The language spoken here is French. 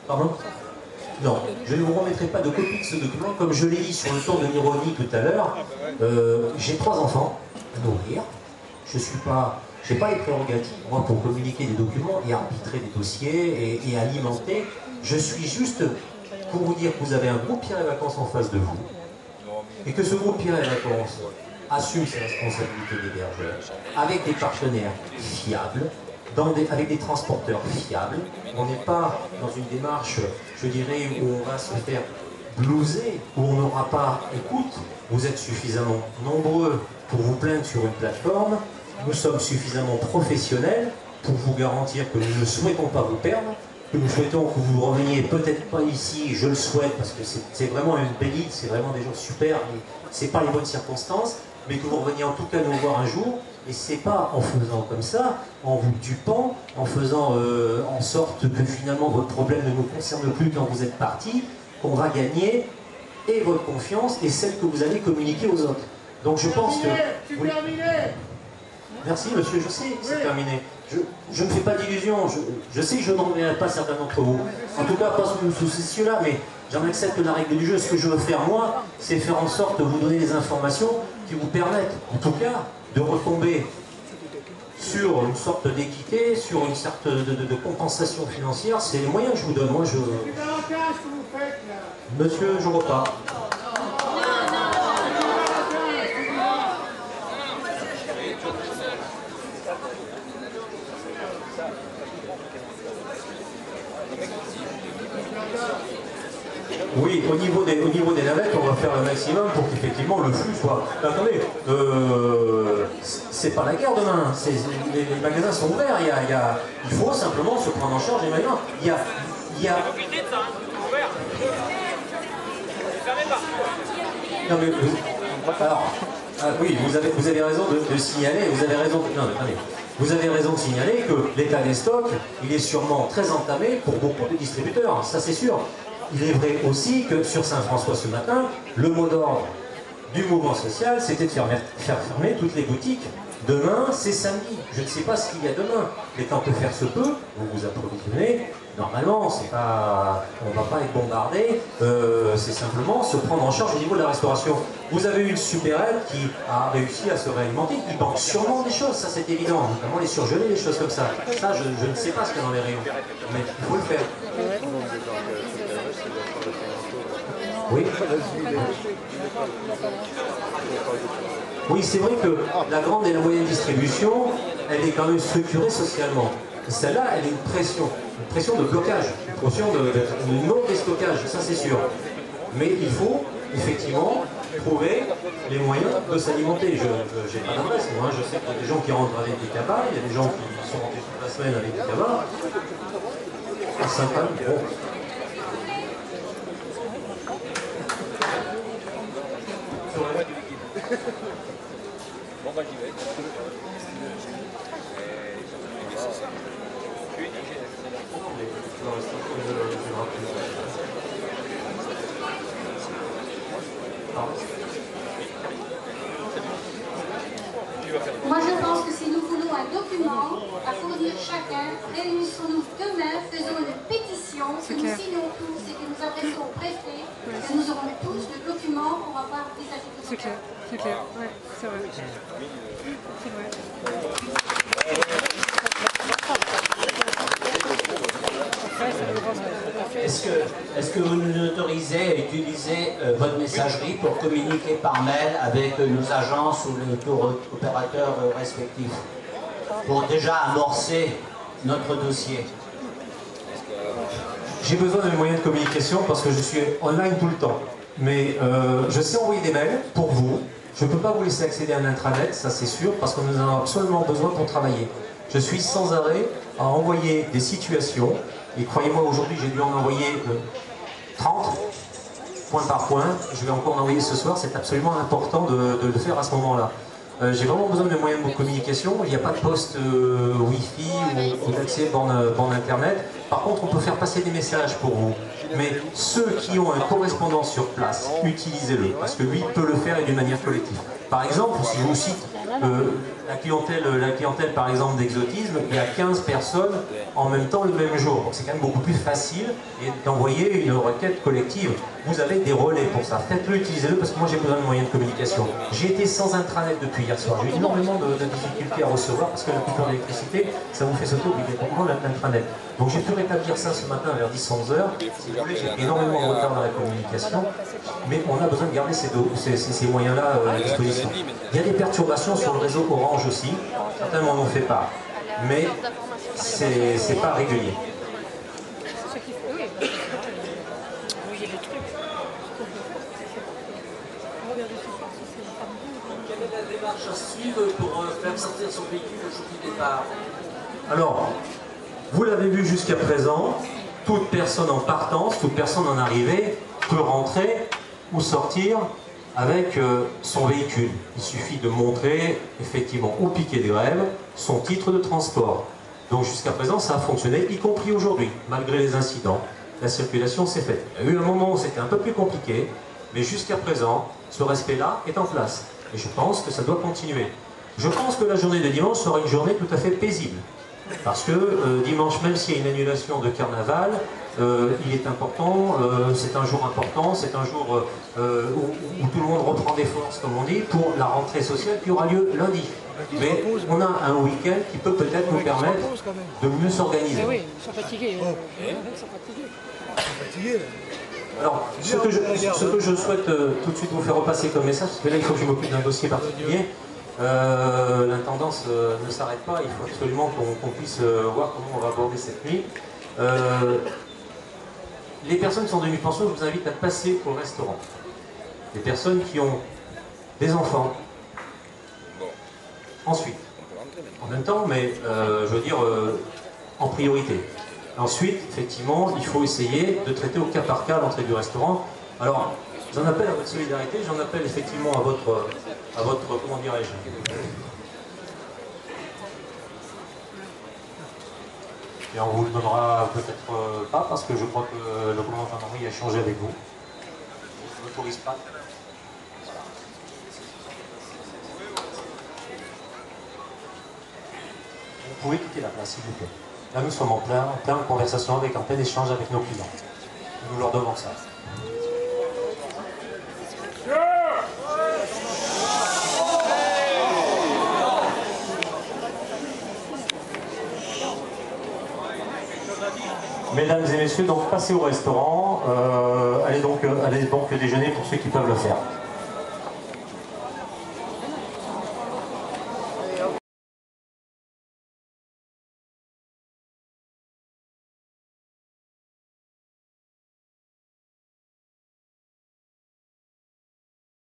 Pardon? Non, je ne vous remettrai pas de copie de ce document. Comme je l'ai dit sur le ton de l'ironie tout à l'heure, j'ai 3 enfants à nourrir. Je suis pas... Je n'ai pas les prérogatives, moi, pour communiquer des documents et arbitrer des dossiers et alimenter. Je suis juste pour vous dire que vous avez un groupe Pierre et Vacances en face de vous et que ce groupe Pierre et Vacances assume ses responsabilités d'hébergeur avec des partenaires fiables, avec des transporteurs fiables. On n'est pas dans une démarche, je dirais, où on va se faire blouser, où on n'aura pas écoute. Vous êtes suffisamment nombreux pour vous plaindre sur une plateforme. Nous sommes suffisamment professionnels pour vous garantir que nous ne souhaitons pas vous perdre, que nous souhaitons que vous reveniez peut-être pas ici, je le souhaite, parce que c'est vraiment une belle île, c'est vraiment des gens super, mais ce n'est pas les bonnes circonstances, mais que vous reveniez en tout cas nous voir un jour, et c'est pas en faisant comme ça, en vous dupant, en faisant en sorte que finalement votre problème ne nous concerne plus quand vous êtes parti, qu'on va gagner et votre confiance et celle que vous allez communiquer aux autres. Donc je pense que... Oui. Merci monsieur, je sais, c'est terminé. Je ne fais pas d'illusions, je sais que je ne reviendrai pas certains d'entre vous. En tout cas, pas sous celui-là, mais j'en accepte la règle du jeu. Ce que je veux faire, moi, c'est faire en sorte de vous donner des informations qui vous permettent, en tout cas, de retomber sur une sorte d'équité, sur une sorte de compensation financière. C'est les moyens que je vous donne. Moi, je... Monsieur, je repars. Oui, au niveau des navettes, on va faire le maximum pour qu'effectivement le flux soit... Attendez, c'est pas la guerre demain, les magasins sont ouverts, il faut simplement se prendre en charge les magasins. Il y a... Non mais... Alors, oui, vous avez raison de signaler, vous avez raison... Non, attendez. Vous avez raison de signaler que l'état des stocks, il est sûrement très entamé pour beaucoup de distributeurs, ça c'est sûr. Il est vrai aussi que sur Saint-François ce matin, le mot d'ordre du mouvement social, c'était de faire fermer toutes les boutiques. Demain, c'est samedi. Je ne sais pas ce qu'il y a demain. Mais tant que faire se peut, vous vous approvisionnez. Normalement, c'est pas, on ne va pas être bombardé. C'est simplement se prendre en charge au niveau de la restauration. Vous avez une supérette qui a réussi à se réalimenter. Il manque sûrement des choses, ça c'est évident. Notamment les surgelés, des choses comme ça. Ça, je ne sais pas ce qu'il y a dans les rayons. Mais il faut le faire. Oui. Oui, c'est vrai que la grande et la moyenne distribution, elle est quand même structurée socialement. Celle-là, elle est une pression de blocage, une pression de non-déstockage, ça c'est sûr. Mais il faut effectivement trouver les moyens de s'alimenter. Je n'ai pas d'adresse, moi je sais qu'il y a des gens qui rentrent avec des cabas, il y a des gens qui sont rentrés toute la semaine avec des cabas. À Saint-Paul, bon. Bon bah j'y vais. Moi je pense que si nous voulons un document à fournir chacun, réunissons-nous demain, faisons une pétition, que nous signons tous et que nous adressons au préfet, que nous aurons tous le document pour avoir des avis. C'est clair, ouais, c'est vrai. C'est vrai. Est-ce que vous nous autorisez à utiliser votre messagerie pour communiquer par mail avec nos agences ou les tour opérateurs respectifs pour déjà amorcer notre dossier? J'ai besoin de mes moyens de communication parce que je suis online tout le temps. Mais je sais envoyer des mails pour vous. Je ne peux pas vous laisser accéder à un intranet, ça c'est sûr, parce que nous en avons absolument besoin pour travailler. Je suis sans arrêt à envoyer des situations. Et croyez-moi, aujourd'hui, j'ai dû en envoyer 30, point par point. Je vais encore en envoyer ce soir. C'est absolument important de le faire à ce moment-là. J'ai vraiment besoin de moyens de communication. Il n'y a pas de poste Wi-Fi ou d'accès borne Internet. Par contre, on peut faire passer des messages pour vous. Mais ceux qui ont un correspondant sur place, utilisez-le. Parce que lui peut le faire et d'une manière collective. Par exemple, si je vous cite la clientèle par exemple d'exotisme, il y a 15 personnes en même temps le même jour. Donc c'est quand même beaucoup plus facile d'envoyer une requête collective. Vous avez des relais pour ça. Faites-le, utilisez-le, parce que moi j'ai besoin de moyens de communication. J'ai été sans intranet depuis hier soir. J'ai eu énormément de difficultés à recevoir parce que la coupure d'électricité, ça vous fait sauter obligatoirement l'intranet. Donc j'ai pu rétablir ça ce matin vers 10-11 heures. Si vous voulez, j'ai énormément de retard dans la communication, mais on a besoin de garder ces moyens-là à disposition. Il y a des perturbations sur le réseau Orange aussi, certains m'en ont fait part, mais c'est pas régulier. Quelle est la démarche à suivre pour faire sortir son véhicule au jour du départ? Alors, vous l'avez vu jusqu'à présent, toute personne en partance, toute personne en arrivée peut rentrer ou sortir avec son véhicule. Il suffit de montrer effectivement au piquet de grève son titre de transport. Donc jusqu'à présent ça a fonctionné, y compris aujourd'hui, malgré les incidents. La circulation s'est faite. Il y a eu un moment où c'était un peu plus compliqué, mais jusqu'à présent, ce respect-là est en place. Et je pense que ça doit continuer. Je pense que la journée de dimanche sera une journée tout à fait paisible. Parce que dimanche, même s'il y a une annulation de carnaval, il est important, c'est un jour important, c'est un jour où tout le monde reprend des forces, comme on dit, pour la rentrée sociale qui aura lieu lundi. Mais on a un week-end qui peut peut-être nous permettre de mieux s'organiser. Oui, ils sont fatigués. Ils sont fatigués. Alors, ce que je souhaite tout de suite vous faire repasser comme message, parce que là il faut que je m'occupe d'un dossier particulier. L'intendance ne s'arrête pas, il faut absolument qu'on puisse voir comment on va aborder cette nuit. Les personnes qui sont de nuit-pension, je vous invite à passer au restaurant. Les personnes qui ont des enfants, ensuite, en même temps, mais je veux dire en priorité. Ensuite, effectivement, il faut essayer de traiter au cas par cas l'entrée du restaurant. Alors, j'en appelle à votre solidarité, j'en appelle effectivement à votre comment dirais-je, et on vous le donnera peut-être pas, parce que je crois que le commandant de gendarmerie a échangé avec vous. Je ne m'autorise pas. Vous pouvez quitter la place, s'il vous plaît. Là, nous sommes en pleine conversation avec, en plein échange avec nos clients. Nous leur devons ça. Mesdames et messieurs, donc passez au restaurant, allez donc déjeuner pour ceux qui peuvent le faire.